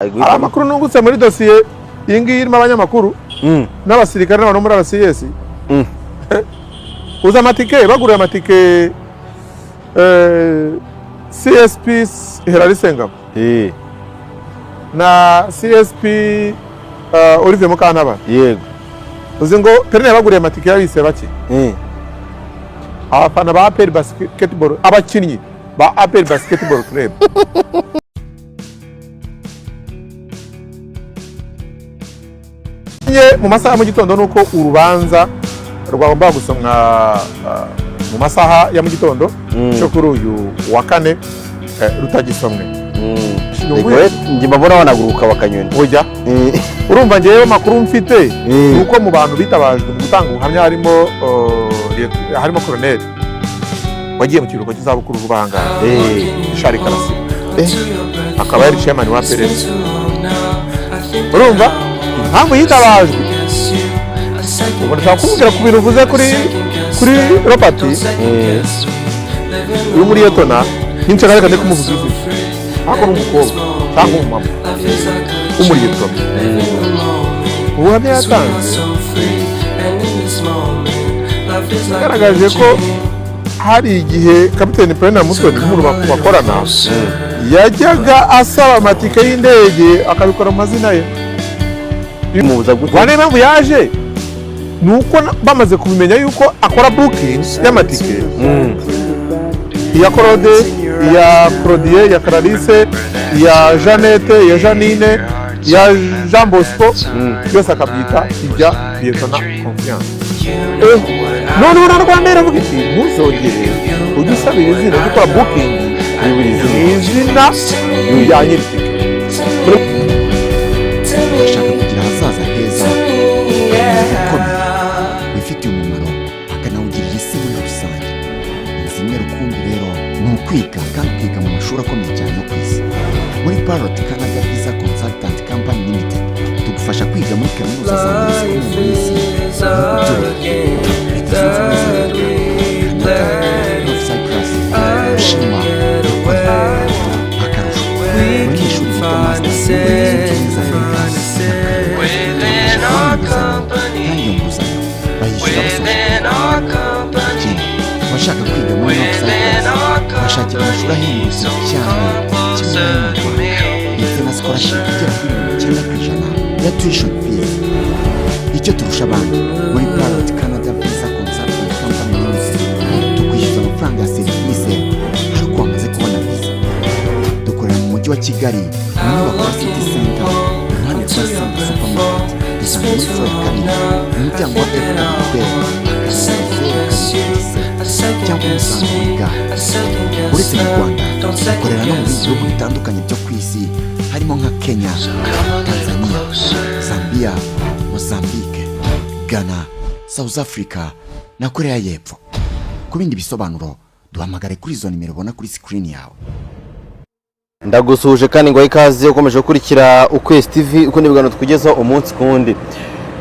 amakuru nungutse muri dossier ingi irimo abanyamakuru n'abasirikare n'abantu muri RCS uza amatike baguriye amatike CSP Hilary Sengabo na CSP Olivier Mukantaba yego uzi ngo Perne baguriye amatike yabise bake abafana ba APR Basketball abakinnyi ba APR Basketball Club mu masaha mu gitondo nuko urubanza rwagomba gusomwa mu masaha ya mu gitondo cyo kuri uyu wa kane rutagisomwe ngi mbona wanaguruka bakanyoni ujya urumva ngewe makuru mfite nuko mu bantu bitabajwe mu gutanga ubuhamya harimo Colonel wagiye mu kiruhuko cy'izabukuru rubanga Charles Karasira akaba yari chairman wa PRS urumva impamvu yitabajwe ubu ndashaka kumubwira ku bintu uvuze kuri Robert uri muri Yetona n'inshaka kandi kumuvuza ako n'umukobwa cyangwa umumama umuri Yetona ubuhamya yatanze yagaragaje ko hari igihe Kapiteni Pena Mutoni n'umuntu bakorana yajyaga asaba amatike y'indege akabikora mu mazina ye bimubuza gute wane mpamvu yaje nuko bamaze kubimenya yuko akora booking y'amatike ya Claude ya Claudie ya Clarisse ya Jeannette ya Janine ya Jean Bosco yose akabyita ibya Yetona Confiance none Rwanda iravuga iti ntuzongere ujye usabira izina ryo gukora booking izina yujyanye ashaka kugira ahazaza heza bifitiye umumaro akanawugirira isi muri rusange zimwe rukumbi rero ni ukwiga kandi ukiga mu mashuri akomeye cyane yo ku isi muri Parrot Canada Visa Consultant Company Limited tugufasha kwiga muri kaminuza za mbere zikomeye mu isi Leta Zunze Ubumwe za Amerika, Canada, North Cyprus, Ubushinwa, akarusho abanyeshuri biga masters muri Leta Zunze Ubumwe za Amerika kandi iyo nguzanyo bayishyura basoje ikindi abashaka kwiga muri North Cyprus bashakira amashuri ahendutse cyane kimwe no mu Rwanda ndetse na scholarship igera kuri 90% ya tuition fees icyo turusha abandi muri Parrot Canada Visa Consultant Company Limited tukwishyuza amafaranga ya serivisi ariko wamaze kubona visa dukorera mu mujyi wa Kigali mu nyubako ya City Center iruhande rwa Simba Supermarket dusanga muri floor ya kabiri umuryango wa FW cyangwa umusanzu muri gare uretse mu Rwanda dukorera no mu bindi bihugu bitandukanye byo ku isi harimo nka Kenya, Tanzania, Zambia, Mozambique, Ghana, South Africa na Korea y'Epfo. Ku bindi bisobanuro duhamagare kuri izo nimero ubona kuri screen yawe. Ndagusuje kandi ngo ikaze ukomeje gukurikira Ukwezi TV uko nibigano tukugezaho umunsi kundi.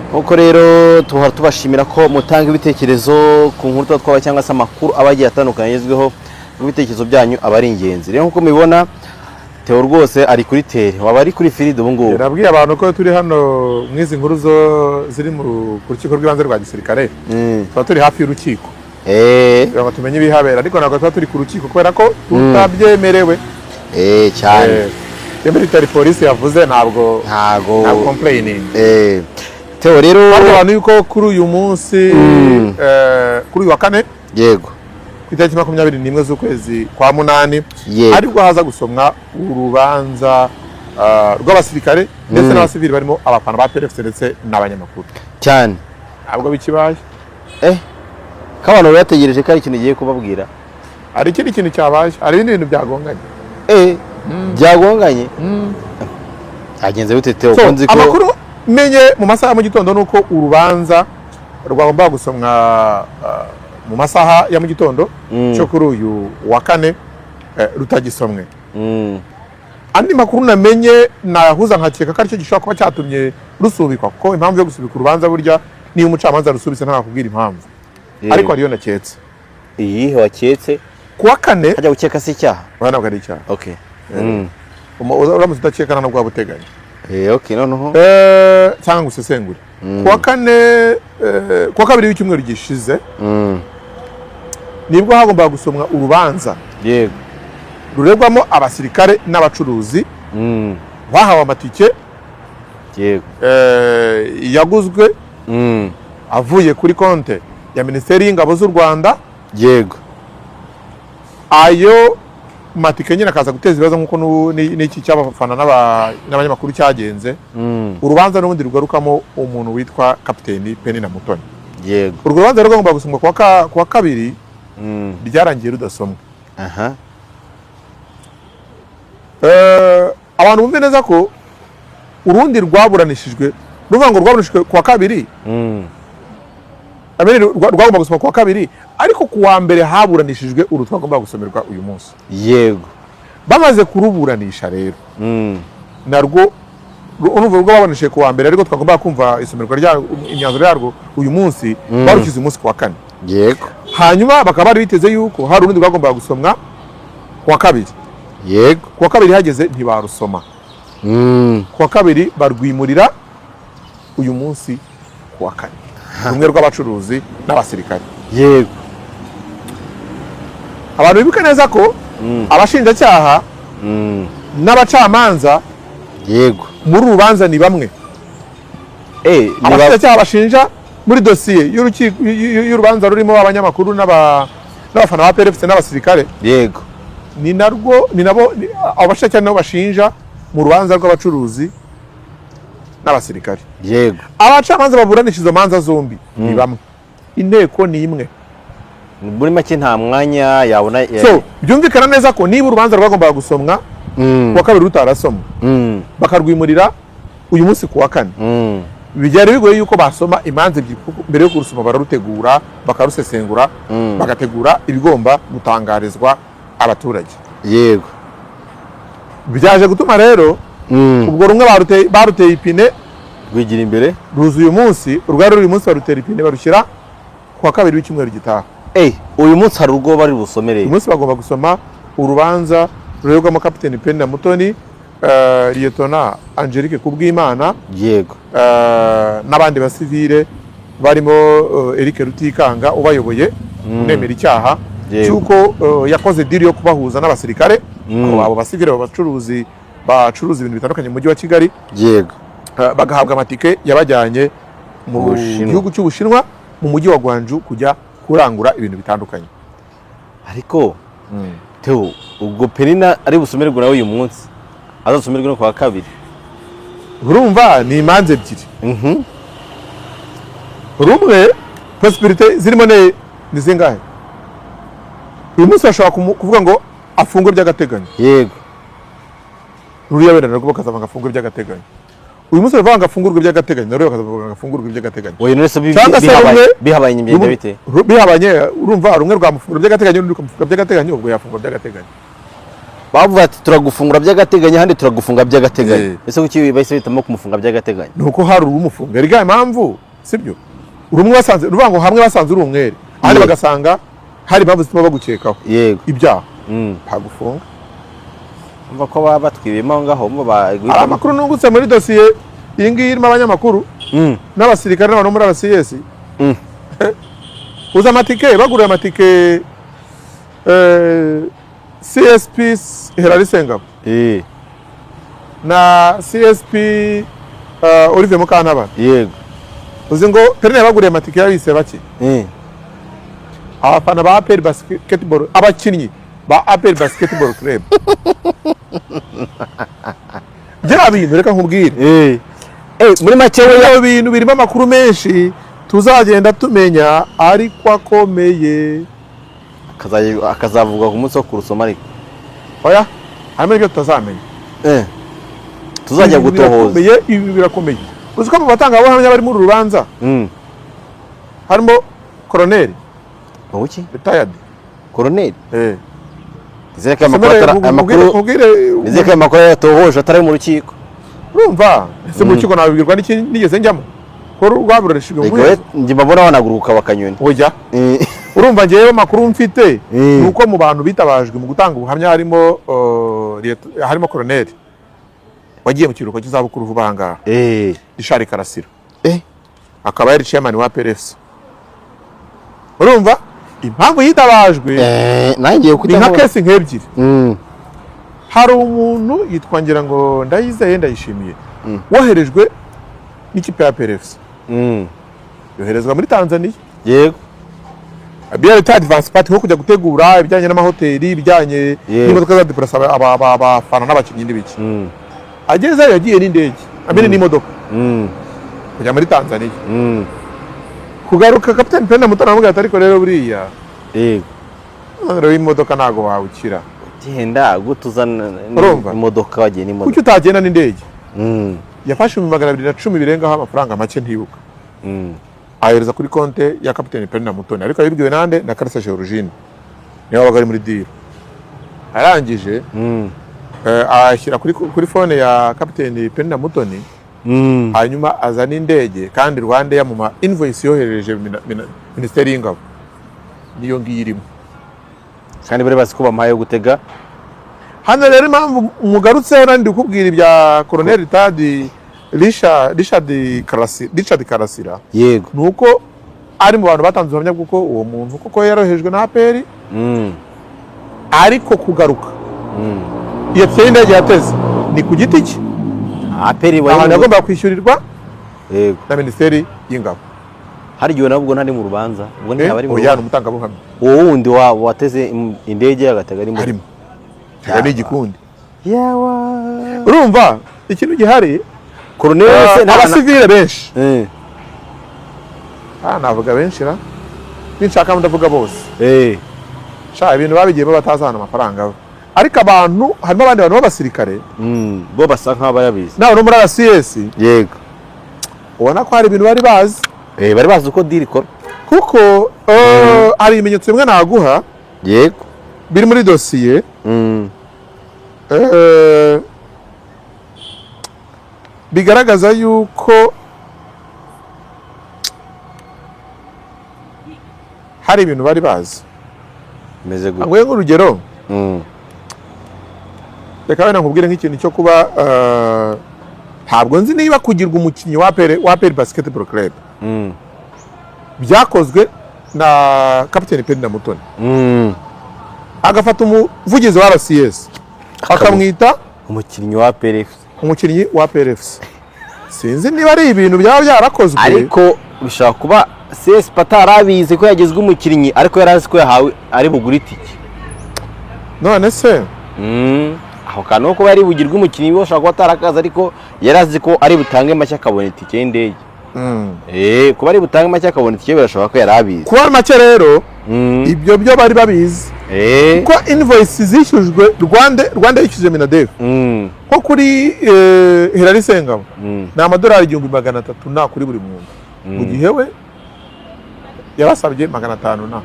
Nkuko rero tuhora tubashimira ko mutanga ibitekerezo ku nkuru twaba cyangwa se amakuru abagiye atandukanye yezweho ibitekerezo byanyu abari ingenzi. Rero nkuko mubibona Theo rwose ari kuri tere waba ari kuri Field ubu ngubu. Nabwiye abantu ko turi hano mwizi nkuru zo ziri mu rukiko rw'ibanze rwa gisirikare. Tuba turi hafi y'urukiko. Ngo tumenye ibihabera ariko ntabwo tuba turi ku rukiko kubera ko tutabyemerewe. Cyane. Military police yavuze ntabwo complaining. Theo rero abantu yuko kuri uyu munsi kuri uyu wa kane yego ku itariki 21 z'ukwezi kwa munani ariko haza gusomwa urubanza rw'abasirikare ndetse n'abasivili barimo abafana ba PRFC ndetse n'abanyamakuru cyane ntabwo bikibaye kabano bategereje ko ari ikintu giye kubabwira ari ikindi kintu cyabaye ari ibindi bintu byagonganye byagonganye agenze bite Theo kunzi ko amakuru menye mu masaha mu gitondo nuko urubanza rwagomba gusomwa mu masaha ya mu gitondo cyo kuri uyu wa kane rutagisomwe andi makuru namenye nahuza nkakeka ko aricyo gishobora kuba cyatumye rusubikwa kuko impamvu yo gusubika urubanza burya niyo umucamanza rusubitse ntakakubwira impamvu ariko ariyo naketse iyi waketse kuwa kane hajya gukeka si icyaha bana bwa icyaha uramutse udakekana na bwa buteganya okay noneho cyangwa ngo usesengure kuwa kabiri w'icyumweru gishize nibwo hagombaga gusomwa urubanza yego ruregwamo abasirikare n'abacuruzi bahawe amatike yego yaguzwe avuye kuri konte ya Minisiteri y'Ingabo z'u Rwanda yego ayo matike nyine akaza guteza ibibazo nk'uko n'iki cy'abafana n'abanyamakuru cyagenze urubanza n'ubundi rugarukamo umuntu witwa Kapiteni Penina Mutoni yego urwo rubanza rugomba gusomwa kuwa kabiri ryarangiye rudasomwa abantu bumve neza ko urundi rwaburanishijwe ruvuga ngo rwaburanishijwe kuwa kabiri rwagomba gusoma kuwa kabiri ariko kuwa mbere haburanishijwe uru twagomba gusomerwa uyu munsi yego bamaze kuruburanisha rero narwo urumva rwo baburanishije kuwa mbere ariko twagomba kumva isomerwa imyanzuro yarwo uyu munsi barukize umunsi kuwa kane yego hanyuma bakaba bari biteze yuko hari urundi rwagomba gusomwa kuwa kabiri yego kuwa kabiri hageze ntibarusoma kuwa kabiri barwimurira uyu munsi kuwa kane rumwe rw'abacuruzi n'abasirikare yego abantu bibuke neza ko abashinjacyaha n'abacamanza yego muri urubanza ni bamwe abashinjacyaha bashinja muri dosiye y'urubanza rurimo abanyamakuru n'abafana ba PRFC n'abasirikare yego ni nabo abashinjacyaha nabo bashinja mu rubanza rw'abacuruzi n'abasirikare yego abacamanza baburanisha izo manza zombi ni bamwe inteko ni imwe muri make nta mwanya yabona so byumvikana neza ko niba urubanza rwagombaga gusomwa kuwa kabiri rutarasomwa bakarwimurira uyu munsi kuwa kane bijyari bigoye yuko basoma imanza ebyiri mbere yo kurusoma bararutegura bakarusesengura bagategura ibigomba gutangarizwa abaturage yego byaje gutuma rero ubwo rumwe baruteye ipine rwigira imbere ruza uyu munsi urwari uyu munsi barutera ipine barushyira kuwa kabiri w'icyumweru gitaha uyu munsi hari urwo bari busomere uyu munsi bagomba gusoma urubanza ruregwamo Kapiteni Penina Mutoni Liyetona Angelique Kubwimana yego n'abandi basivile barimo Eric Rutikanga ubayoboye unemera icyaha cyuko yakoze deal yo kubahuza n'abasirikare abo basivile bacuruzi ibintu bitandukanye mu mujyi wa Kigali yego bagahabwa amatike yabajyanye mu gihugu cy'Ubushinwa mu mujyi wa Gwanju kujya kurangura ibintu bitandukanye ariko Theo ubwo Penina ari busomerwe nawe uyu munsi azasomerwe no kuwa kabiri urumva ni imanza ebyiri rumwe possibility zirimo ni zingahe uyu munsi bashobora kuvuga ngo afungwe by'agateganyo yego ruriya wenda narwo bakazava ngo afungwe by'agateganyo uyu munsi bavuga ngo afungurwe by'agateganyo narwo bakazavuga ngo afungurwe by'agateganyo oya none se bihabaye imyenda bite bihabanye urumva rumwe rwamufungura by'agateganyo n'undi ukamufungura by'agateganyo ubwo yafungwa by'agateganyo bavuga ati turagufungura by'agateganyo handi turagufunga by'agateganyo ese kuki bahise bitamo kumufunga by'agateganyo nuko hari urumufunga rigaye impamvu sibyo urumwe basanze uruvuga ngo hamwe basanze uri umwere ahandi bagasanga hari impamvu zituma bagukekaho yego ibyaha ntagufunga umva ko baba batwibiyemo aho ngaho amakuru nungutse muri dosiye iyi ngiyi irimo abanyamakuru n'abasirikare n'abantu muri RCS uza amatike baguriye amatike CSP Hilary Sengabo na CSP Olivier Mukantabana yego uzi ngo Penina baguriye amatike yabise bake abafana ba APR Basketball abakinnyi ba APR Basketball Club bya bintu reka nkubwire muri make we bintu birimo amakuru menshi tuzagenda tumenya ariko akomeye akazavuga ku munsi wo kurusoma ariko oya harimo ibyo tutazamenya tuzajya gutohoza ibi birakomeye uzi ko mu batangabuhamya bari muri rubanza harimo koroneri uki retired koroneri Nizeka amakuru yatohoje atari mu rukiko urumva ese mu rukiko nabibwirwa n'iki nigeze njyamo ko rwaburarishijwe mu njye mbabona banaguruka bakanyoni oya urumva ngewe makuru mfite nuko mu bantu bitabajwe mu gutanga ubuhamya harimo koroneri wagiye mu kiruhuko cy'izabukuru vuba aha ngaha Richard Karasira Eh. akaba yari chairman wa PRFC. Urumva impamvu yitabajwe nangiye ni nka kesi nk'ebyiri. Mm. Hari umuntu yitwa ngira ngo Ndayizeye Ndayishimiye woherejwe n'ikipe ya PRFC. Yoherezwa muri Tanzania. Yego. BRT Advance Party nko kujya gutegura ibijyanye n'amahoteli, ibijyanye n'imodoka za deplasa abafana n'abakinnyi n'ibiki. Agezeyo yagiye n'indege, amene n'imodoka. Kujya muri Tanzania. Kugaruka Kapiteni Penda Mutoni aramubwira ati ariko rero buriya. Yego. Rero imodoka ntago wawukira. Genda gutuzana imodoka wagiye n'imodoka. Kuki utagenda n'indege? Yafashe 210 birengaho amafaranga make ntibuka. Ahereza kuri konte ya Kapiteni Penda Mutoni ariko yibwiwe nande na Karisa Georgine. Niyo wabaga ari muri deal. Arangije ashyira kuri phone ya Kapiteni Penda Mutoni. Hanyuma azana indege kandi Rwanda ya mu invoice yohereje Minisiteri y'Ingabo niyo ngiyirimo kandi bari bazi ko bamaye gutega. Hano rero impamvu umugarutseho nandi ukubwira ibya Colonel Ritadi Richard Karasira. Yego. Nuko ari mu bantu batanze ubuhamya bw'uko uwo muntu kuko yarohejwe na APR ariko kugaruka iyo indege yateze ni ku giti cye. APR abantu agomba kwishyurirwa yego na Minisiteri y'Ingabo. Hari gihe nabwo ntari mu rubanza ubwo ntiyaba ari mu rubanza umutangabuhamya uwo wundi wateze indege agatega ari harimo ni igikundi yawa. Urumva ikintu gihari Colonel n'abasivile benshi navuga benshi ra ninshaka ndavuga bose sha ibintu babigiye batazana amafaranga ariko abantu harimo abandi bantu b'abasirikare bo basa nk'abayabizi nawe no muri RCS. Yego. Ubona ko hari ibintu bari bazi bari bazi uko deal ikora kuko hari ibimenyetso bimwe naguha. Yego. Biri muri dosiye bigaragaza yuko hari ibintu bari bazi meze gute. Ngwe nk'urugero reka wenda nkubwire nk'ikintu cyo kuba ntabwo nzi niba kugirwa umukinnyi wa APR Basketball Club byakozwe na Kapiteni Penda Mutoni agafata umuvugizi wa RCS akamwita umukinnyi wa PRFC. Sinzi niba ari ibintu byaba byarakozwe ariko bishaka kuba CS patarabize ko yagezwe umukinnyi ariko yarazi ko yahawe ari bugura itike. None se aho kantu ko bari bugirwe umukinnyi bose ashaka atarakaza ariko yarazi ko ari butange make akabona itike y'indege. Kuba ari butange make akabona itike birashoboka ko yarabize. Kuba make rero ibyo byo bari babizi. Ko invoice zishyujwe Rwanda yishyuje Minadef. Ko kuri Hilary Sengabo na amadolari 300 na kuri buri muntu. Mu gihe we yabasabye 500 na.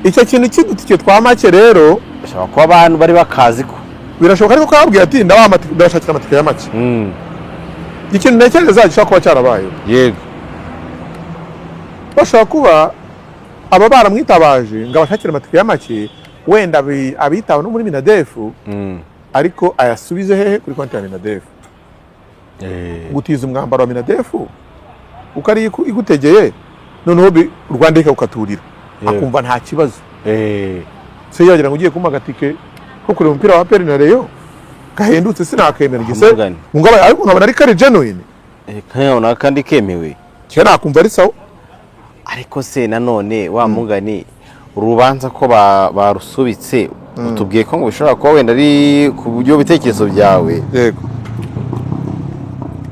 Icyo kintu cy'udutike twa make rero bashaka ko abantu bari bakazi ko birashoboka ariko kababwiye ati ndabashakira amatike ya make. Ikintu ntekereza gishaka kuba cyarabaye. Yego. Bashaka kuba aba baramwitabaje ngo abashakire amatike ya make wenda abitawe no muri Minadef ariko ayasubize hehe kuri konti ya Minadef. Gutiza umwambaro wa Minadef uko ari igutegeye noneho Rwanda ikagukaturira akumva nta kibazo. Se yagira ngo ugiye kuma gatike ko kuri umupira wa APR na Rayon gahendutse sinakemera igise ngo ariko nkabona ari kare genuine kanyona kandi kemewe cyo nakumva ari sawa. Ariko se nanone wa mugani urubanza ko barusubitse utubwiye ko ngo bishobora kuba wenda ari ku buryo bitekerezo byawe. Yego.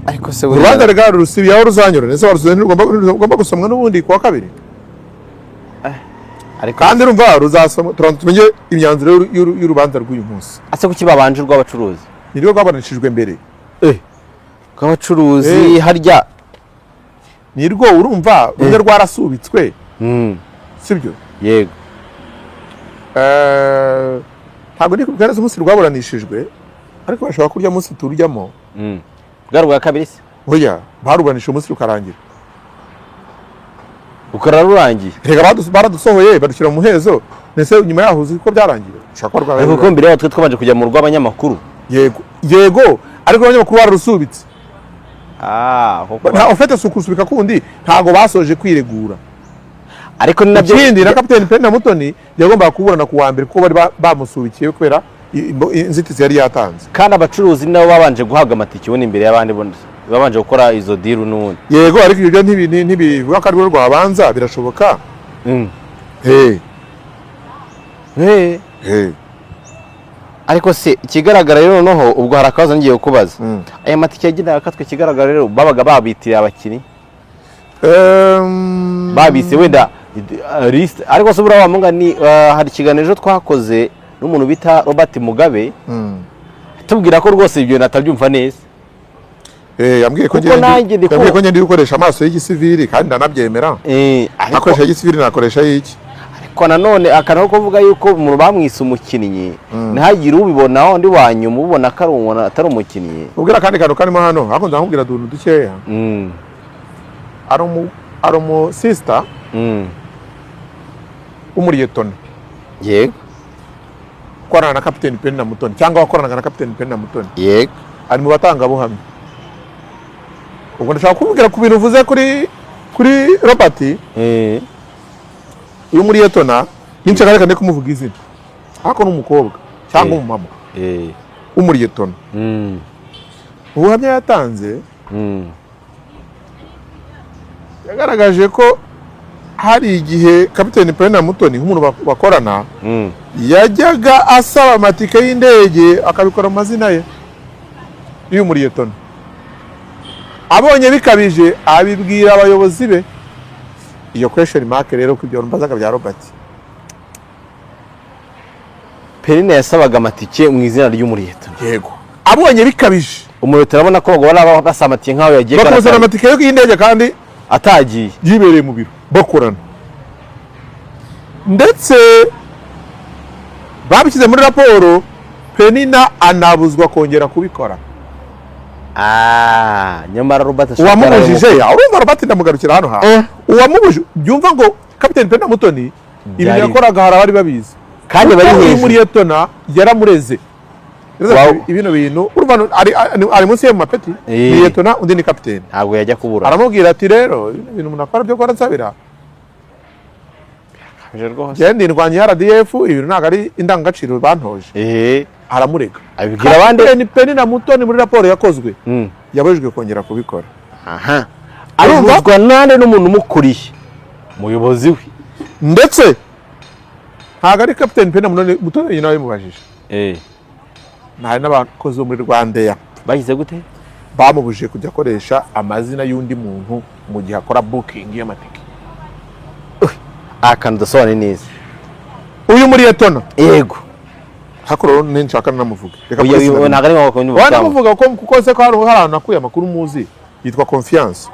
Ariko se urubanza rega rusibiye aho ruzanyura nese waruzanye ugomba gusomwa n'ubundi kwa kabiri. Ariko kandi urumva ruzasoma tumenye imyanzuro y'urubanza rw'uyu munsi. Ase kuki babanje rw'abacuruzi niryo rwabanishijwe mbere rw'abacuruzi harya nirwo urumva ruze rwarasubitswe sibyo. Yego. Ntabwo ndi kubwira neza umunsi rwaburanishijwe ariko bashobora kurya munsi turyamo bwa kabiri se oya barubanisha umunsi rukarangira ukararurangiye. Rega baradusohoye badushyira mu muhezo nese nyuma yaho uzi ko byarangiye. Ariko ko mbere y'aho twabanje kujya mu rw'abanyamakuru. Yego ariko abanyamakuru bararusubitse kuko ufite sukusubika kundi ntago basoje kwiregura. ariko ni nabyo ikindi na kapiteni Penina Mutoni yagombaga kuburana ku wa mbere kuko bari bamusubikiye kubera inzitizi yari yatanze, kandi abacuruzi nabo babanje guhabwa amatike ubona imbere y'abandi babanje gukora izo deal n'ubundi. Yego, ariko ibyo ntibivuga ko ari rwo rwabanza, birashoboka. ariko se ikigaragara rero noneho ubwo hari akabazo ngiye kukubaza. aya matike yagendaga akatwe, ikigaragara rero babaga babitiriye abakinnyi babise wenda list, ariko se buriya wamunga ni hari ikiganiro twakoze n'umuntu bita Robert Mugabe tubwira ko rwose ibyo natabyumva neza. Yambwiye ko ngende gukoresha amaso y'igisivili kandi ndanabyemera. Akoresha y'igisivili nakoresha y'iki. Ariko nanone akanaho kuvuga yuko umuntu bamwise umukinnyi ntihagire ubibona undi wanyuma ubona ko atari umukinnyi. Ubwira kandi kantu karimo hano hakunze nkubwira duntu dukeya. Ari umu sister umuriyetona. Yego. Korana na kapiteni Penina Mutoni cyangwa wakoranaga na kapiteni Penina Mutoni. Yego. Ari mu batanga buhamya. Ubwo ndashaka kumubwira ku bintu uvuze kuri Robert. Uyu muriyetona n'inshaka kandi kumuvuga izina. Ariko n'umukobwa cyangwa umumama. Umuriyetona. Ubuhamya yatanze yagaragaje ko hari igihe kapiteni Penina Mutoni nk'umuntu bakorana yajyaga asaba amatike y'indege akabikora mu mazina ye y'uyu muriyetona. Abonye bikabije abibwira abayobozi be. Iyo question mark rero ko ibyo mbazaga bya Robert. Penina yasabaga amatike mu izina ry'umuriyetona. Yego. Abonye bikabije. Umuriyetona abona ko bagora basaba amatike nkaho yagiye kana. Bakoze amatike y'indege kandi atagiye. Yibereye mu biro bakorana. Ndetse babishyize muri raporo Penina anabuzwa kongera kubikora. Nyamara Robert uwamubujije urumva Robert ndamugarukira hano ha uwamubuje byumva ngo kapiteni Penina Mutoni ibintu yakoraga hari abari babizi kandi bari hejuru. Muriyetona yaramureze ibintu bintu urumva ari munsi ye mu mapeti. Muriyetona undi ni kapiteni ntabwo yajya kubura. Aramubwira ati rero ibintu munakora byo gukora nsabira genda ndwanye RDF ibintu ntabwo ari indangagaciro bantoje. Aramurega abibwira abandi. Penina Mutoni muri raporo yakozwe yabujijwe kongera kubikora. Arumvwa nande n'umuntu umukuriye umuyobozi we, ndetse ntabwo ari kapiteni Penina Mutoni nawe mubajije. Nta n'abakozi bo muri Rwandair bagize gute bamubujije kujya akoresha amazina y'undi muntu mu gihe akora booking y'amatike. Akantu dasobanura neza uyu muriyetona. Yego. Hakuru n'inshaka namuvuga. Uyu nagari wako ni muvuga kuko se ko hari ahantu nakuye amakuru muzi yitwa Confiance.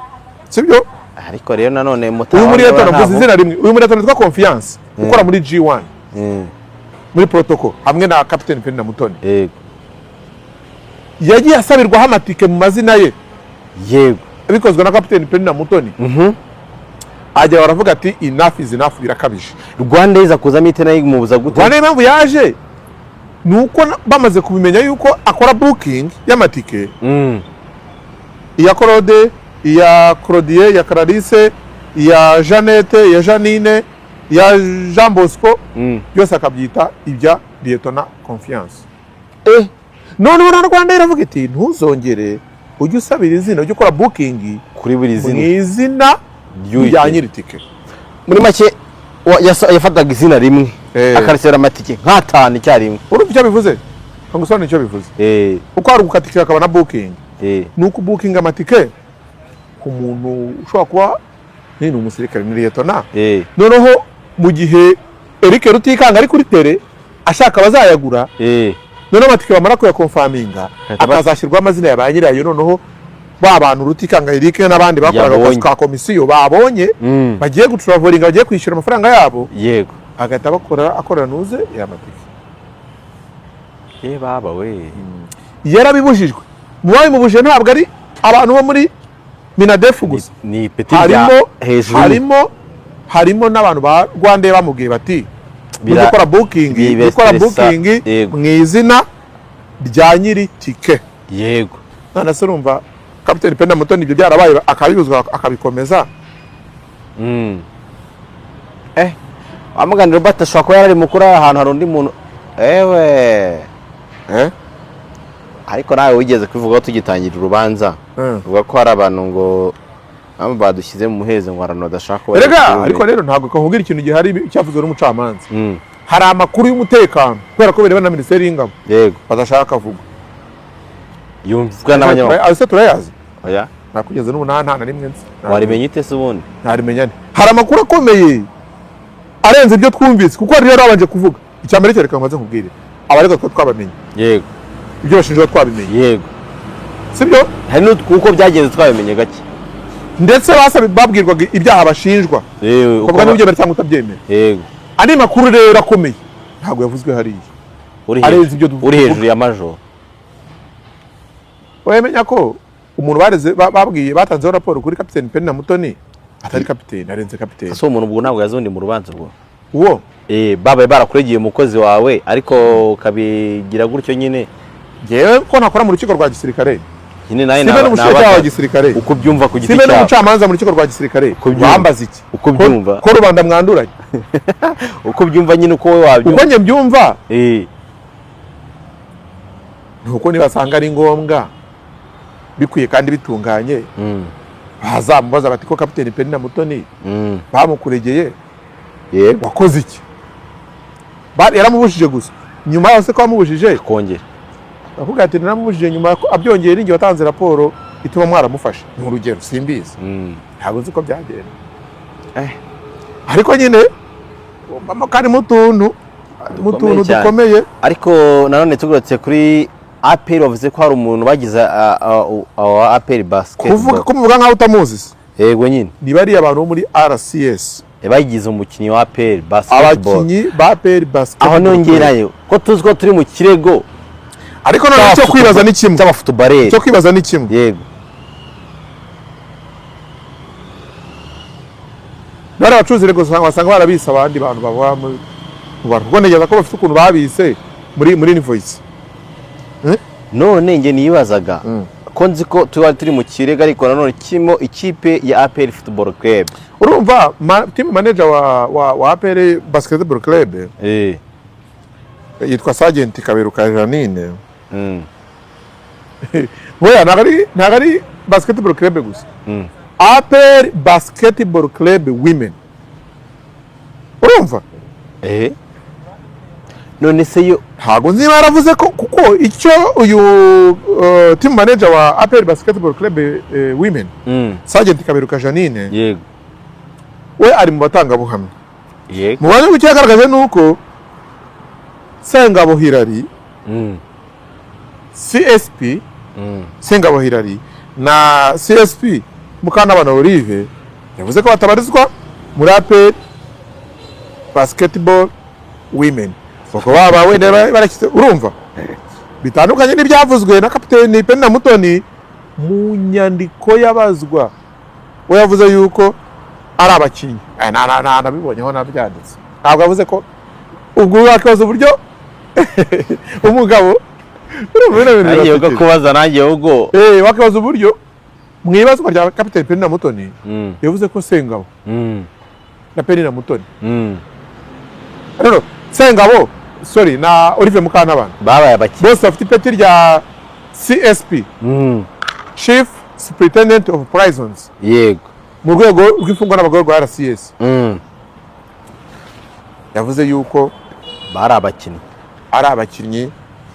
Sibyo? Ariko rero nanone mutaho. Uyu muriyetona mvuze izina rimwe. Uyu muriyetona yitwa Confiance ukora muri G1. Muri protocol hamwe na kapiteni Penina Mutoni. Yego. Yagiye asabirwaho amatike mu mazina ye. Yego. Bikozwe na kapiteni Penina Mutoni. Ajya baravuga ati enough is enough birakabije. Rwanda iza kuzamo itena yimubuza gute? Rwanda impamvu yaje nuko bamaze kubimenya yuko akora booking y'amatike. Iya Claude, iya Claudie, ya Clarisse, ya Jeannette, ya Janine, ya Jean Bosco, byose akabyita ibya Lieutenant Confiance. None na Rwanda iravuga iti ntuzongere ujye usabira izina ujye ukora booking kuri buri zina. Mu izina rya nyiri tike. Muri make yafataga izina rimwe akarisera amatike nk'atanu icyarimwe. Urumva icyo bivuze? Kangusobanura icyo bivuze. Uko ari gukatikira akaba na booking. Nuko booking amatike ku muntu ushobora kuba ni umusirikare ni Lieutenant. Noneho mu gihe Eric Rutikanga ari kuri tele ashaka bazayagura. Noneho amatike bamara kuyakonfaminga akazashyirwa amazina ya ba nyirayo. Noneho ba bantu Rutikanga Eric n'abandi bakoraga ka komisiyo babonye bagiye gutravolinga bagiye kwishyura amafaranga yabo. Yego. Agahita akorera nuze y'amatike. Baba we yarabibujijwe. Mubajije ntabwo ari abantu bo muri Minadefu gusa. Ni peti ya hejuru. Harimo n'abantu ba Rwanda bamubwiye bati gukora booking mu izina rya nyiri tike. Yego. none se urumva Kapiteni Penda Mutoni ibyo byarabaye akabibuzwa akabikomeza. Amuganira Robert ashobora kuba yari mukuru ahantu hari undi muntu ariko nawe wigeze kuvuga ko tugitangira urubanza uvuga ko hari abantu ngo badushyize mu muhezo ngo arano badashaka ko erega ariko rero ntabwo kahubwira ikintu gihari cyavuzwe n'umucamanza. Hari amakuru y'umutekano kubera ko bireba na Minisiteri y'Ingabo yego badashaka kuvuga yumvwa n'abanyamakuru ase turayazi oya nakugeze n'ubu nta na rimwe nzi warimenye ite se ubundi ntarimenyane. Hari amakuru akomeye arenze ibyo twumvise kuko rero abanje kuvuga icyambere cyereka ngo nkubwire abariko twabamenye yego ibyo bashinjwa twabimenye yego sibyo hari n'uko byagenze twabimenye gake ndetse babwirwaga ibyaha bashinjwa yego kuvuga n'ibyo bari cyangwa utabyemera yego ari makuru rero akomeye ntabwo yavuzwe hariya arenze ibyo uri hejuru ya majoro wemenya ko umuntu bareze babwiye batanzeho raporo kuri Kapiteni Penda Mutoni atari kapiteni arenze kapiteni ase umuntu ubwo ntabwo yazundi mu rubanza rwo uwo babaye barakuregeye umukozi wawe ariko ukabigira gutyo nyine jewe ko nakora mu rukiko rwa gisirikare nyine naye sibe n'umushinjacyaha wa gisirikare uko byumva ku giti sibe cyawe n'umucamanza mu rukiko rwa gisirikare bambaza iki uko byumva ko rubanda mwanduranye uko byumva nyine uko wowe wabyumva uko njye mbyumva nuko nibasanga ari ngombwa bikwiye kandi bitunganye bazamubaza bati ko Kapiteni Penda Mutoni bamukuregeye yego wakoze iki yaramubujije gusa nyuma yose ko amubujije kongera avuga ati naramubujije nyuma abyongera ingi watanze raporo ituma mwaramufashe ni urugero simbizi ntabwo nzi ko byagenda ariko nyine kandi mutuntu dukomeye ariko nanone tugurutse kuri APR bavuze ko hari umuntu bagize APR basketball ko muvuga nkaho utamuzi yego nyine ni bari abantu bo muri RCS bagize umukinnyi wa APR basketball abakinnyi ba APR basketball aho nongerayo ko tuzi ko turi mu kirego ariko none cyo kwibaza ni kimwe cy'abafutubarere cyo kwibaza ni kimwe yego nari abacuruzi rego wasanga barabise abandi bantu baba mu bantu kuko ntegeza ko bafite ukuntu babise muri invoice none nge nibazaga ko nzi ko turi mu kirego ariko nanone kirimo ikipe ya APR Football Club urumva team manager wa APR Basketball Club yitwa Sergeant Kaberuka Janine Oya nagari Basketball Club gusa APR Basketball Club Women urumva none se yo ntago nzi baravuze ko kuko icyo uyu team manager wa APR Basketball Club Women Sergeant Kaberuka Janine yego we ari mu batangabuhamya yego mu bantu cyagaragaje nuko Sengabo Hilary CSP Sengabo Hilary na CSP Mukantabana Olive yavuze ko batabarizwa muri APR Basketball Women kuko baba wenda barashyize urumva bitandukanye n'ibyavuzwe na Kapiteni Penda Mutoni mu nyandiko yabazwa we yavuze yuko ari abakinnyi nabibonyeho nabyanditse ntabwo yavuze ko ubwo wakaza uburyo umugabo nagiye kubaza nanjye ubwo wakaza uburyo mu ibazwa rya Kapiteni Penda Mutoni yavuze ko Sengabo na Penda Mutoni Sengabo na Olive Mukantabana babaye abakinnyi bose bafite ipeti rya CSP Chief Superintendent of Prisons yego mu rwego rw'imfungwa n'abagororwa rwa RCS yavuze yuko ari abakinnyi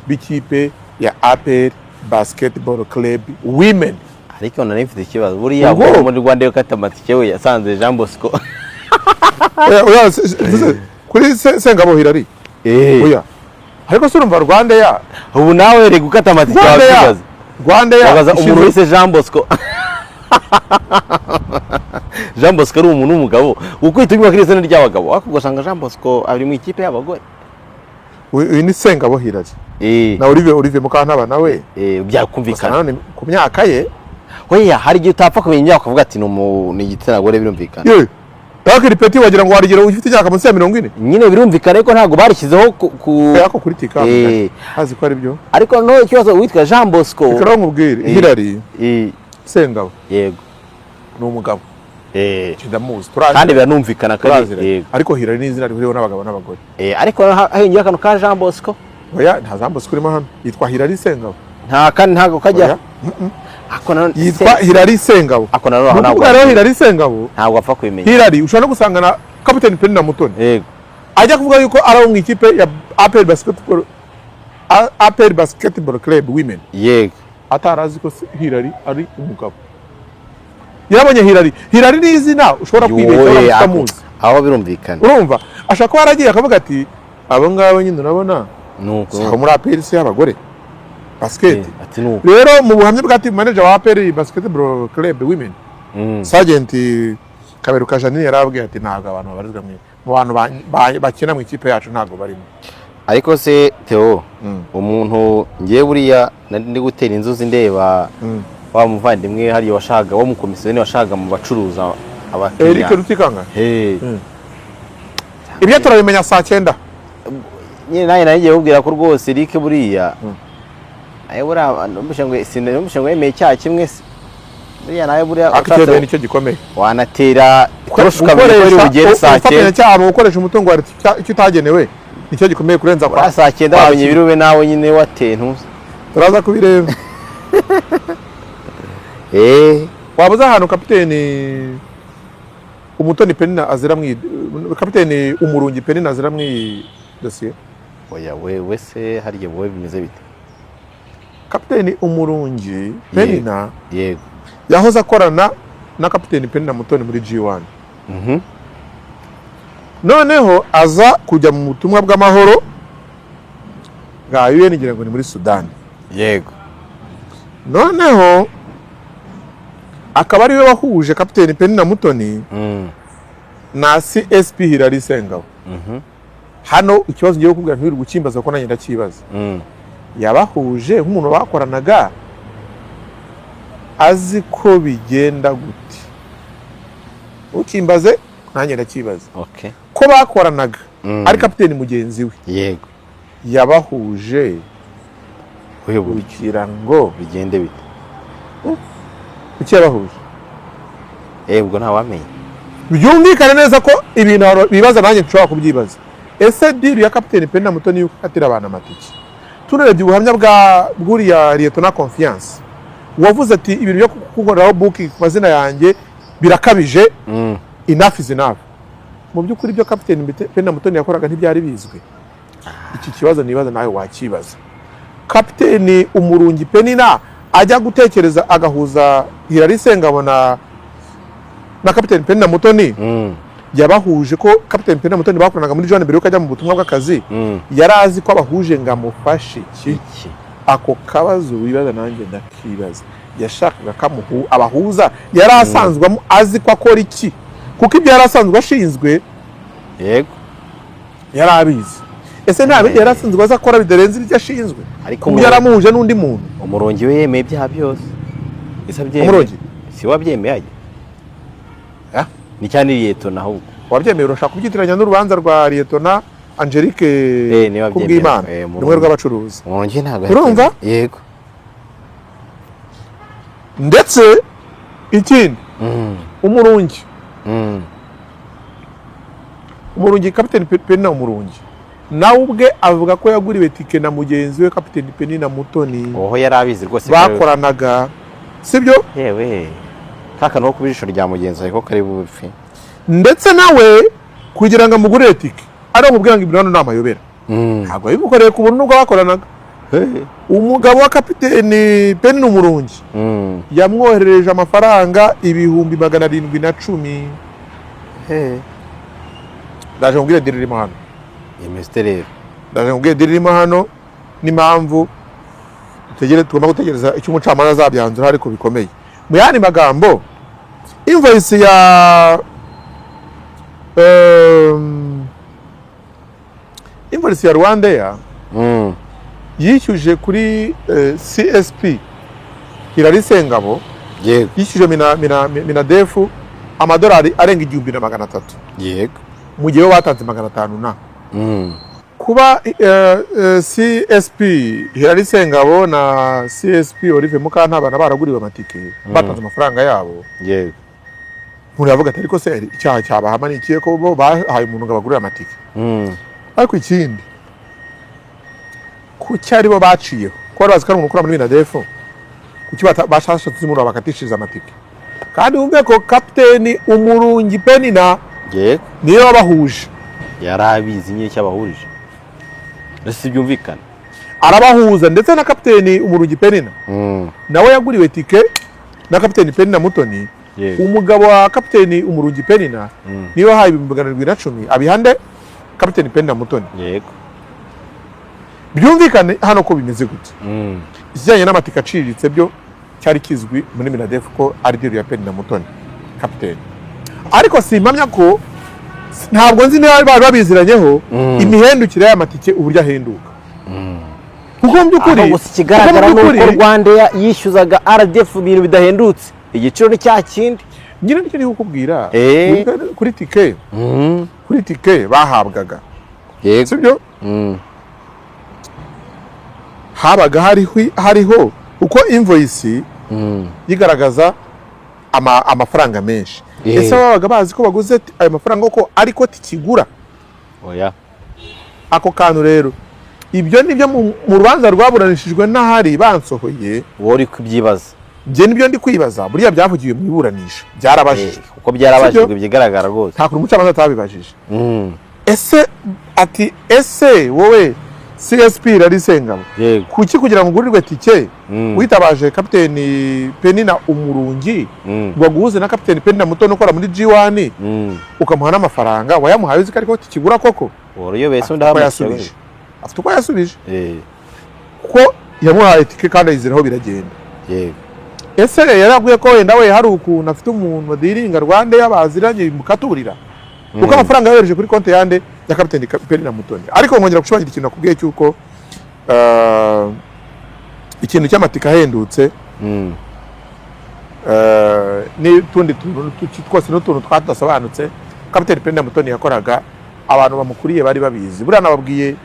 b'ikipe ya APR Basketball Club Women ariko none mfite ikibazo buriya muri Rwanda yo katamatike we yasanze Jean Bosco kuri Sengabo Hilary oya ariko surumva Rwanda ya ubu nawe rega gukata amatike wakibaza Rwanda ya umuntu wese Jean Bosco Jean Bosco ari umuntu w'umugabo ukwita unywa kuri izina ry'abagabo akugusanga Jean Bosco ari mu ikipe y'abagore uyu ni Sengabo Hilary na Olive Mukantabana we byakumvikana ku myaka ye oya hari igihe utapfa kumenya imyaka ukavuga ati ni igitsina gore birumvikana Kaka Ripeti wagira ngo warigera ufite imyaka munsi ya 40. nyine birumvikana ko ntabwo barishyizeho Yako kuri tika. Hazi ko ari byo. ariko no ikibazo witwa Jean Bosco Ikara nkubwire Hilary Sengabo yego ni umugabo. Kidamuzi kandi biranumvikana kandi ariko Hilary ni izina rihuriweho n'abagabo n'abagore. ariko hahingiye akantu ka Jean Bosco oya nta Jean Bosco urimo hano yitwa Hilary Sengabo nta kandi ntago kajya yitwa Hilary Sengabo ako naro ntabwo rero Hilary Sengabo ntabwo apfa kubimenya Hilary ushobora no gusanga na Captain Penina Mutoni yego ajya kuvuga yuko ari mu ikipe ya APR Basketball Club Women yego atarazi ko Hilary ari umugabo yabonye Hilary ni izina ushobora kwibeshya utamuzi aho birumvikana urumva ashaka ko aragiye akavuga ati abo ngabo nyine urabona nuko muri APR si y'abagore basket ati nuko rero mu buhamya bwa team manager wa APR Basketball Club Women Sergeant Kaberuka Janine yarabwiye ati ntabwo abantu babarizwa mu bantu bakina mu ikipe yacu ntabwo barimo ariko se Theo umuntu ngiye buriya ndi gutera inzuzi ndeba wa muvandimwe hariyo washaka wo mu komisiyoni washaka mu bacuruza abakiriya Eric Rutikanga ibyo turabimenya saa 9 nyine naye ngiye kubwira ko rwose Eric buriya ayo buriya numushe ngo yemeye cyaha kimwe buriya nawe buriya akitebe nicyo gikomeye wanatera kurushuka bigere saa 9 cyane ukoresha umutungo wa icyo utagenewe nicyo gikomeye kurenza kwa saa 9 wabonye birube nawe nyine watentuza turaza kubireba wabuze ahantu kapiteni Umutoni Penina azira kapiteni Umurungi Penina azira dossier oya wewe se hariye wowe bimeze bite kapiteni Umurungi Penina yego yahoze akorana na kapiteni Penina Mutoni muri G1 noneho aza kujya mu butumwa bw'amahoro bwa UN ngira ngo ni muri Sudan yego noneho akaba ari we wahuje kapiteni Penina Mutoni na CSP Hilary Sengabo hano ikibazo ngiye kukubwira ntwiri gukimbaza ko nanjye ndakibaza yabahuje nk'umuntu bakoranaga azi ko bigenda gute ukimbaze nanjye ndakibaza okay ko bakoranaga ari kapiteni mugenzi we yego yabahuje kugira ngo bigende bite kuki yabahuje ubwo nta wamenye byumvikane neza ko ibintu bibaza nanjye nshobora kubyibaza ese deal ya kapiteni Penina Mutoni yuko atira abantu amatiki tunarebye ubuhamya bw'uriya Lieutenant Confiance wavuze ati ibintu byo kukoraho booking ku mazina yanjye birakabije enough is enough mu by'ukuri byo kapiteni Penina Mutoni yakoraga ntibyari bizwe iki kibazo nibaza nawe wakibaza kapiteni Umurungi Penina ajya gutekereza agahuza Hilary Sengabo na kapiteni Penina Mutoni yabahuje ko kapiteni Penina Mutoni bakoranaga muri John mbere yuko ajya mu butumwa bw'akazi yarazi ko abahuje ngo amufashe iki ako kabazo wibaza nanjye ndakibaza yashakaga kamuhu abahuza yari asanzwe azi ko akora iki kuko ibyo yari asanzwe ashinzwe yego yari abizi ese nta bindi yari asanzwe azi akora bidarenze ibyo ashinzwe ariko yaramuhuje n'undi muntu Umurungi we yemeye ibyaha byose Umurungi si wabyemeye ajya ni cyane Lieutenant ahubwo wabyemeye urashaka kubyitiranya n'urubanza rwa Lieutenant Angelique Kubwimana rumwe rw'abacuruzi Umurungi ntabwo urumva yego ndetse ikindi Umurungi kapiteni Penina Umurungi nawe ubwe avuga ko yaguriwe tike na mugenzi we kapiteni Penina Mutoni oho yari abizi rwose bakoranaga sibyo yewe kaka no kubijisho rya mugenzi ariko kari bufi ndetse nawe kugira ngo amugurire tike ari umubwira ngo ibintu nta mayobera ntabwo yibukoreye ku buntu nubwo bakoranaga umugabo wa kapiteni Penina Umurungi yamwoherereje amafaranga 710,000 ndaje ngubwire dirimo hano Mister ndaje ngubwire dirimo hano n'impamvu tugomba gutegereza icyo umucamanza azabyanzura ariko bikomeye mu yandi magambo invoice ya Rwandair yishyuje kuri CSP Hilary Sengabo yishyuje Minadefu amadolari arenga 1,300 yego mu gihe bo batanze 500 na kuba CSP Hilary Sengabo na CSP Olivier Mukantabana baraguriwe amatike batanze amafaranga yabo yego umuntu yavuga ati ariko se icyaha cyabahama ni ikihe ko bo bahaye umuntu ngo bagurire amatike ariko ikindi ku cyari bo baciyeho ko bari bazi ko ari umuntu ukora muri Minadef kuki bashashatse umuntu bakatishiriza amatike kandi wumve ko kapiteni Umurungi Penina yego niyo wabahuje yarabizi nyine cyabahurije ese byumvikana arabahuza ndetse na kapiteni Umurungi Penina nawe yaguriwe tike na kapiteni Penina Mutoni umugabo wa kapiteni Umurungi Penina niyo haye 710 abihande kapiteni Penina Mutoni yego byumvikane hano ko bimeze gute ikijyanye n'amatika aciriritse byo cyari kizwi muri Minadef ko ari deal ya Penina Mutoni kapiteni ariko simpamya ko ntabwo nzi niba bari babiziranyeho imihendukire y'amatike uburyo ahenduka kuko mu by'ukuri ahubwo kigaragara nuko Rwanda yishyuzaga RDF ibintu bidahendutse igiciro ni cya kindi nyine nicyo niho kubwira kuri tike bahabwaga yego sibyo habaga hariho uko invoice yigaragaza amafaranga menshi ese babaga bazi ko baguze ayo mafaranga ko ariko tikigura oya ako kantu rero ibyo nibyo mu rubanza rwaburanishijwe n'ahari bansohoye wori kubyibaza bye nibyo ndi kwibaza buriya byavugiwe mu iburanisha byarabajije uko byarabajijwe byigaragara rwose nta kuntu umucamanza atabibajije ese wowe CSP Hilary Sengabo kuki kugira ngo ugurirwe tike witabaje kapiteni Penina Umurungi waguze na kapiteni Penina Mutoni ukora muri G1 ukamuha n'amafaranga wayamuhaye uzi ko ariko tikigura koko woriyo bese ndahamashije afite uko yasubije ko yamuhaye tike kandi ayiziraho biragenda yego ese yarabwiye ko wenda we hari ukuntu afite umuntu wadiringa Rwanda yabaziranye mukaturira uko amafaranga yohereje kuri konti yande ya kapiteni Penina Mutoni ariko nkongera gushimangira ikintu nakubwiye cyuko ikintu cy'amatika ahendutse n'utundi tuntu twose n'utuntu twadasobanutse kapiteni Penina Mutoni yakoraga abantu bamukuriye bari babizi buriya nababwiye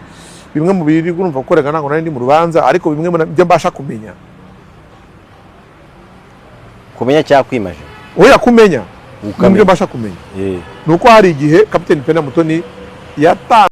bimwe mu biri urumva gukorega ntabwo nari ndi mu rubanza ariko bimwe mu byo mbasha kumenya cyakwimaje oya kumenya ibyo mbasha kumenya nuko hari igihe kapiteni Penina Mutoni